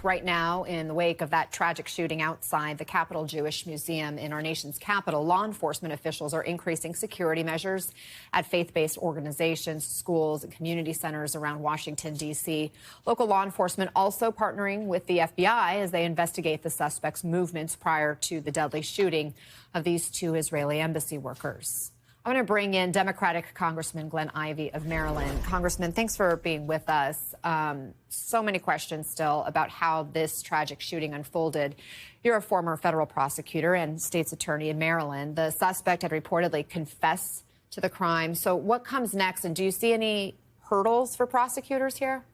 Right now, in the wake of that tragic shooting outside the Capitol Jewish Museum in our nation's capital, law enforcement officials are increasing security measures at faith-based organizations, schools, and community centers around Washington, D.C. Local law enforcement also partnering with the FBI as they investigate the suspect's movements prior to the deadly shooting of these two Israeli embassy workers. I'm going to bring in Democratic Congressman Glenn Ivey of Maryland. Congressman, thanks for being with us. So many questions still about how this tragic shooting unfolded. You're a former federal prosecutor and state's attorney in Maryland. The suspect had reportedly confessed to the crime. So what comes next? And do you see any hurdles for prosecutors here?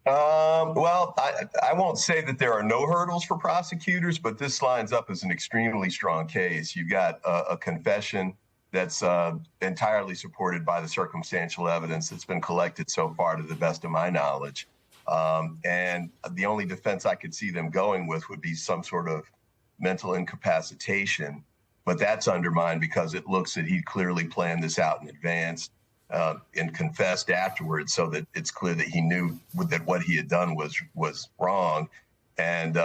Well, I won't say that there are no hurdles for prosecutors, but this lines up as an extremely strong case. You've got a confession that's entirely supported by the circumstantial evidence that's been collected so far, to the best of my knowledge. And the only defense I could see them going with would be some sort of mental incapacitation. But that's undermined because it looks that he clearly planned this out in advance. And confessed afterwards, so that it's clear that he knew that what he had done was wrong. And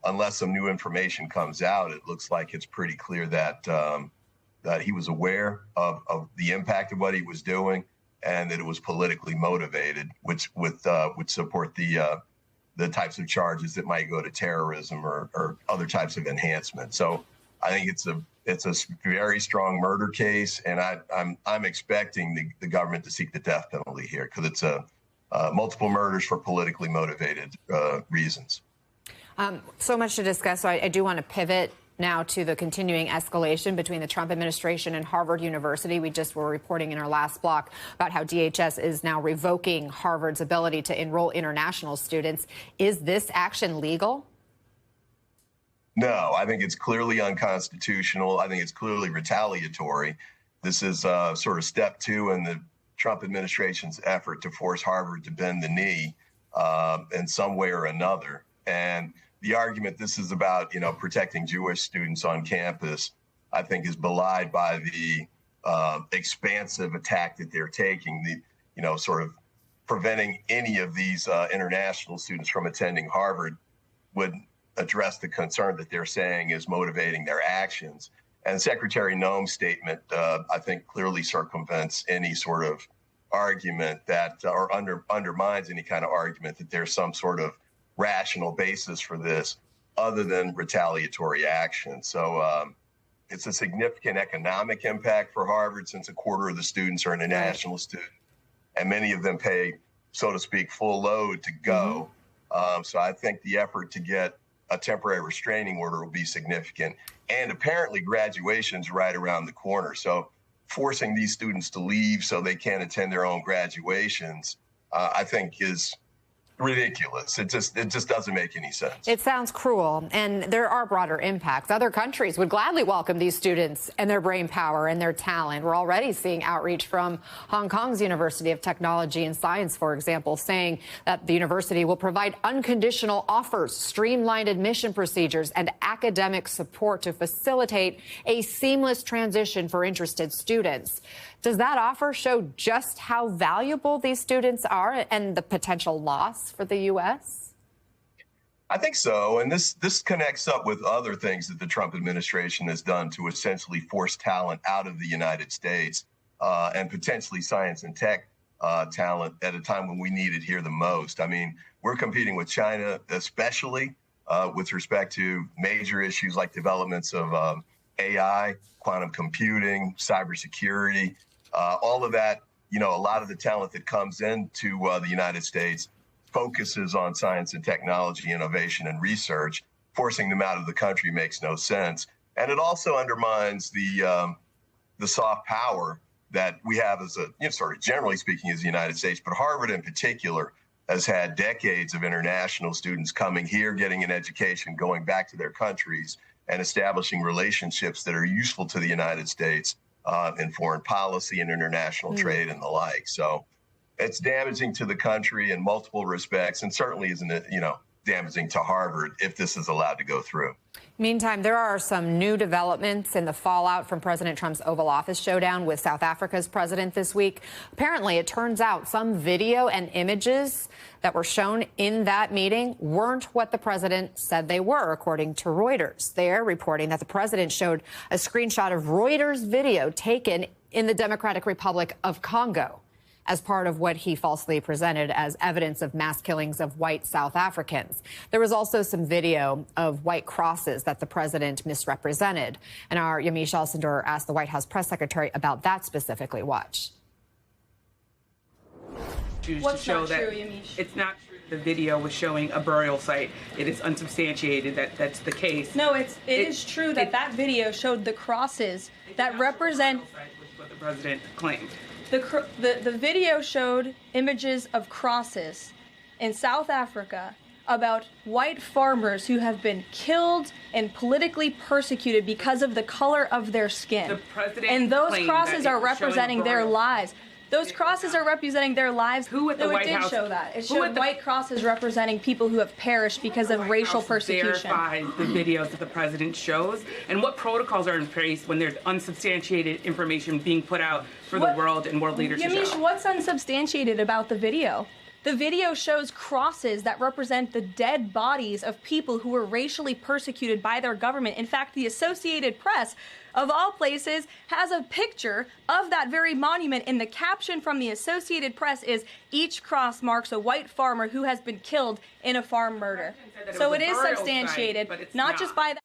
unless some new information comes out, it looks like it's pretty clear that that he was aware of the impact of what he was doing, and that it was politically motivated, which would support the types of charges that might go to terrorism or other types of enhancement. So I think it's a very strong murder case, and I'm expecting the government to seek the death penalty here, because it's multiple murders for politically motivated reasons. So much to discuss. So I do want to pivot now to the continuing escalation between the Trump administration and Harvard University. We just were reporting in our last block about how DHS is now revoking Harvard's ability to enroll international students. Is this action legal? No, I think it's clearly unconstitutional. I think it's clearly retaliatory. This is sort of step two in the Trump administration's effort to force Harvard to bend the knee in some way or another. And the argument this is about, protecting Jewish students on campus, I think is belied by the expansive attack that they're taking, sort of preventing any of these international students from attending Harvard would address the concern that they're saying is motivating their actions. And Secretary Noem's statement, I think, clearly circumvents any sort of argument that, or undermines any kind of argument that there's some sort of rational basis for this other than retaliatory action. So it's a significant economic impact for Harvard, since a quarter of the students are international students, and many of them pay, so to speak, full load to go. So I think the effort to get a temporary restraining order will be significant. And apparently graduation's right around the corner. So forcing these students to leave so they can't attend their own graduations, I think is ridiculous. It just doesn't make any sense. It sounds cruel, and there are broader impacts. Other countries would gladly welcome these students and their brain power and their talent. We're already seeing outreach from Hong Kong's University of Technology and Science, for example, saying that the university will provide unconditional offers, streamlined admission procedures, and academic support to facilitate a seamless transition for interested students. Does that offer show just how valuable these students are and the potential loss for the U.S.? I think so. And this connects up with other things that the Trump administration has done to essentially force talent out of the United States and potentially science and tech talent at a time when we need it here the most. I mean, we're competing with China, especially with respect to major issues like developments of AI, quantum computing, cybersecurity. All of that, a lot of the talent that comes into the United States focuses on science and technology, innovation and research. Forcing them out of the country makes no sense. And it also undermines the soft power that we have as generally speaking, as the United States, but Harvard in particular has had decades of international students coming here, getting an education, going back to their countries and establishing relationships that are useful to the United States in foreign policy and international trade and the like. So it's damaging to the country in multiple respects, and certainly isn't it, damaging to Harvard if this is allowed to go through. Meantime, there are some new developments in the fallout from President Trump's Oval Office showdown with South Africa's president this week. Apparently, it turns out some video and images that were shown in that meeting weren't what the president said they were, according to Reuters. They're reporting that the president showed a screenshot of Reuters video taken in the Democratic Republic of Congo as part of what he falsely presented as evidence of mass killings of white South Africans. There was also some video of white crosses that the president misrepresented. And our Yamiche Alcindor asked the White House press secretary about that specifically. Watch. What's to show not true, Yamiche? It's not true. The video was showing a burial site. It is unsubstantiated that that's the case. No, it is true that that video showed the crosses that represent what the president claimed. The video showed images of crosses in South Africa about white farmers who have been killed and politically persecuted because of the color of their skin. The president and those claimed crosses that are representing their lives. Those crosses are representing their lives. Who at the White House? It did show that. It showed white crosses representing people who have perished because of racial persecution. Verifies the videos that the president shows, and what protocols are in place when there's unsubstantiated information being put out for the world and world leaders to show? Yamiche, what's unsubstantiated about the video? The video shows crosses that represent the dead bodies of people who were racially persecuted by their government. In fact, the Associated Press, of all places, has a picture of that very monument, and the caption from the Associated Press is, "Each cross marks a white farmer who has been killed in a farm murder." So it is substantiated, not just by that.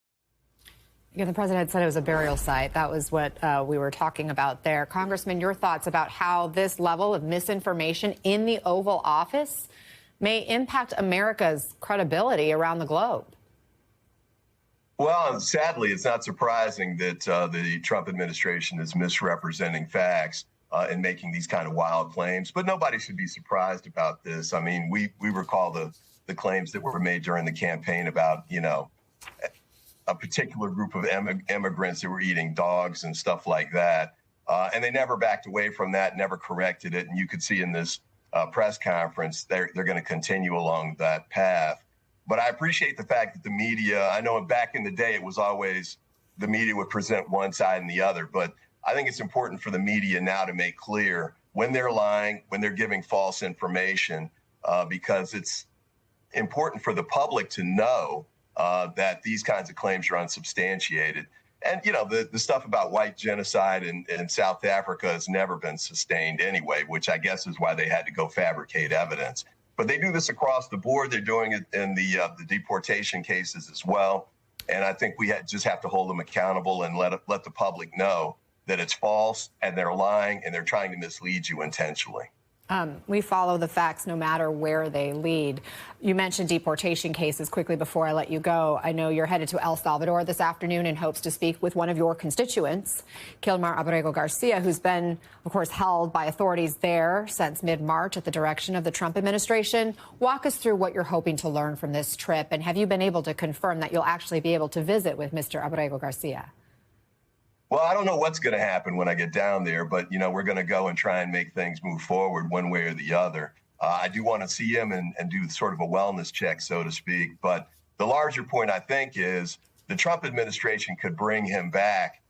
Again, the president said it was a burial site. That was what we were talking about there. Congressman, your thoughts about how this level of misinformation in the Oval Office may impact America's credibility around the globe? Well, sadly, it's not surprising that the Trump administration is misrepresenting facts and making these kind of wild claims. But nobody should be surprised about this. I mean, we recall the claims that were made during the campaign about, a particular group of immigrants that were eating dogs and stuff like that. And they never backed away from that, never corrected it. And you could see in this press conference, they're going to continue along that path. But I appreciate the fact that the media, I know back in the day, it was always the media would present one side and the other. But I think it's important for the media now to make clear when they're lying, when they're giving false information, because it's important for the public to know that these kinds of claims are unsubstantiated. And, the stuff about white genocide in South Africa has never been sustained anyway, which I guess is why they had to go fabricate evidence. But they do this across the board. They're doing it in the deportation cases as well. And I think we just have to hold them accountable and let the public know that it's false and they're lying and they're trying to mislead you intentionally. We follow the facts no matter where they lead. You mentioned deportation cases quickly before I let you go. I know you're headed to El Salvador this afternoon in hopes to speak with one of your constituents, Kilmar Abrego Garcia, who's been, of course, held by authorities there since mid-March at the direction of the Trump administration. Walk us through what you're hoping to learn from this trip, and have you been able to confirm that you'll actually be able to visit with Mr. Abrego Garcia? Well, I don't know what's going to happen when I get down there, but, we're going to go and try and make things move forward one way or the other. I do want to see him and do sort of a wellness check, so to speak. But the larger point, I think, is the Trump administration could bring him back,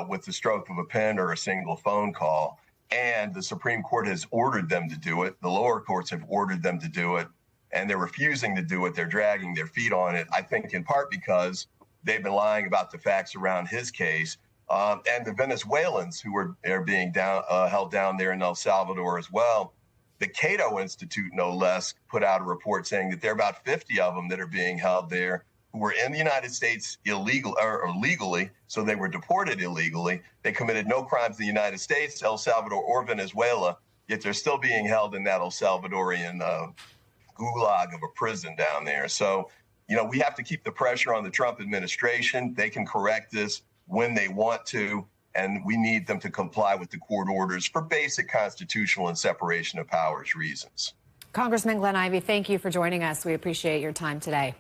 with the stroke of a pen or a single phone call. And the Supreme Court has ordered them to do it. The lower courts have ordered them to do it, and they're refusing to do it. They're dragging their feet on it, I think, in part because they've been lying about the facts around his case. And the Venezuelans who are being held down there in El Salvador as well. The Cato Institute, no less, put out a report saying that there are about 50 of them that are being held there who were in the United States illegally, so they were deported illegally. They committed no crimes in the United States, El Salvador, or Venezuela, yet they're still being held in that El Salvadorian gulag of a prison down there. So, we have to keep the pressure on the Trump administration. They can correct this when they want to, and we need them to comply with the court orders for basic constitutional and separation of powers reasons. Congressman Glenn Ivey, thank you for joining us. We appreciate your time today.